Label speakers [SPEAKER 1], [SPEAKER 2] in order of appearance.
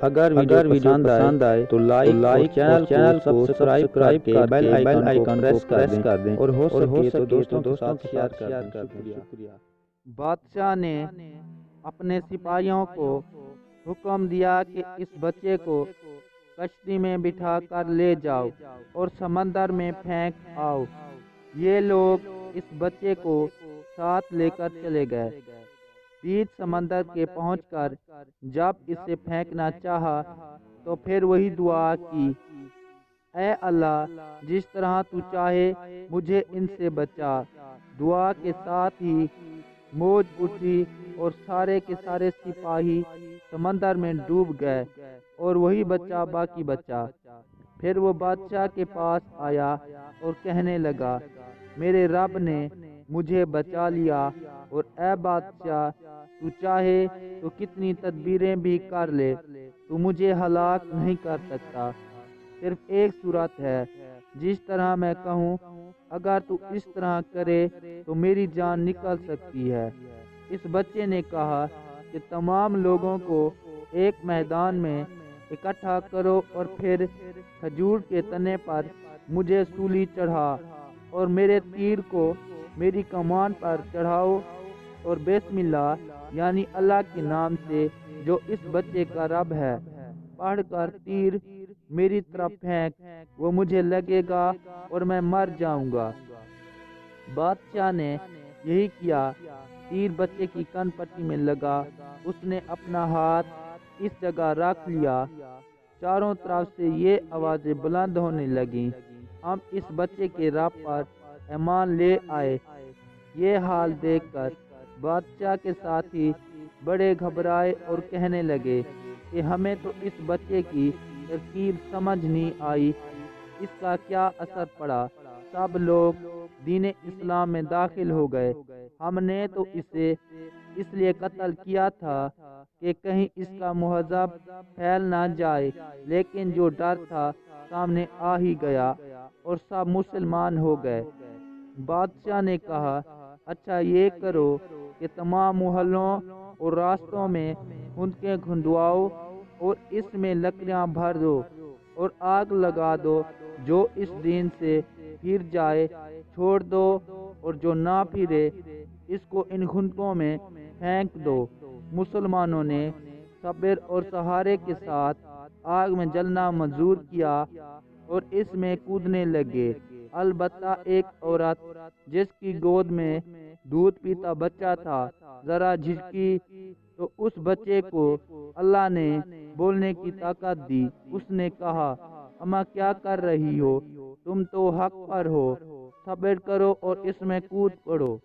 [SPEAKER 1] اگر ویڈیو پسند آئے تو لائک چینل کو سبسکرائب کر کے بیل آئیکن کو پریس کر دیں اور ہو سکے تو دوستوں کے ساتھ شیئر کر دیں۔ شکریہ۔
[SPEAKER 2] بادشاہ نے اپنے سپاہیوں کو حکم دیا کہ اس بچے کو کشتی میں بٹھا کر لے جاؤ اور سمندر میں پھینک آؤ۔ یہ لوگ اس بچے کو ساتھ لے کر چلے گئے۔ بیچ سمندر کے پہنچ کر جب اسے پھینکنا چاہا تو پھر وہی دعا کی، اے اللہ، جس طرح تو چاہے مجھے ان سے بچا۔ دعا کے ساتھ ہی موج اٹھی اور سارے کے سارے سپاہی سمندر میں ڈوب گئے اور وہی بچہ باقی بچا۔ پھر وہ بادشاہ کے پاس آیا اور کہنے لگا، میرے رب نے مجھے بچا لیا، اور اے بادشاہ، تو چاہے تو کتنی تدبیریں بھی کر لے، تو مجھے ہلاک نہیں کر سکتا۔ صرف ایک صورت ہے، جس طرح میں کہوں، اگر تو اس طرح کرے تو میری جان نکل سکتی ہے۔ اس بچے نے کہا کہ تمام لوگوں کو ایک میدان میں اکٹھا کرو اور پھر کھجور کے تنے پر مجھے سولی چڑھا اور میرے تیر کو میری کمان پر چڑھاؤ، اور بسم اللہ یعنی اللہ کے نام سے جو اس بچے کا رب ہے پڑھ کر تیر میری طرف پھینک، وہ مجھے لگے گا اور میں مر جاؤں گا۔ بادشاہ نے یہی کیا۔ تیر بچے کی کن پٹی میں لگا، اس نے اپنا ہاتھ اس جگہ رکھ لیا۔ چاروں طرف سے یہ آوازیں بلند ہونے لگیں، ہم اس بچے کے رب پر ایمان لے آئے۔ یہ حال دیکھ کر بادشاہ کے ساتھی بڑے گھبرائے اور کہنے لگے کہ ہمیں تو اس بچے کی ترکیب سمجھ نہیں آئی، اس کا کیا اثر پڑا۔ سب لوگ دین اسلام میں داخل ہو گئے۔ ہم نے تو اسے اس لیے قتل کیا تھا کہ کہیں اس کا مہذب پھیل نہ جائے، لیکن جو ڈر تھا سامنے آ ہی گیا اور سب مسلمان ہو گئے۔ بادشاہ نے کہا، اچھا یہ کرو کہ تمام محلوں اور راستوں میں خندقیں کھندواؤ اور اس میں لکڑیاں بھر دو اور آگ لگا دو، جو اس دین سے پھر جائے چھوڑ دو، اور جو نہ پھرے اس کو ان خندقوں میں پھینک دو۔ مسلمانوں نے صبر اور سہارے کے ساتھ آگ میں جلنا منظور کیا اور اس میں کودنے لگے۔ البتہ ایک عورت جس کی گود میں دودھ پیتا بچہ تھا ذرا جھجکی تو اس بچے کو اللہ نے بولنے کی طاقت دی۔ اس نے کہا، اماں کیا کر رہی ہو؟ تم تو حق پر ہو، صبر کرو اور اس میں کود پڑو۔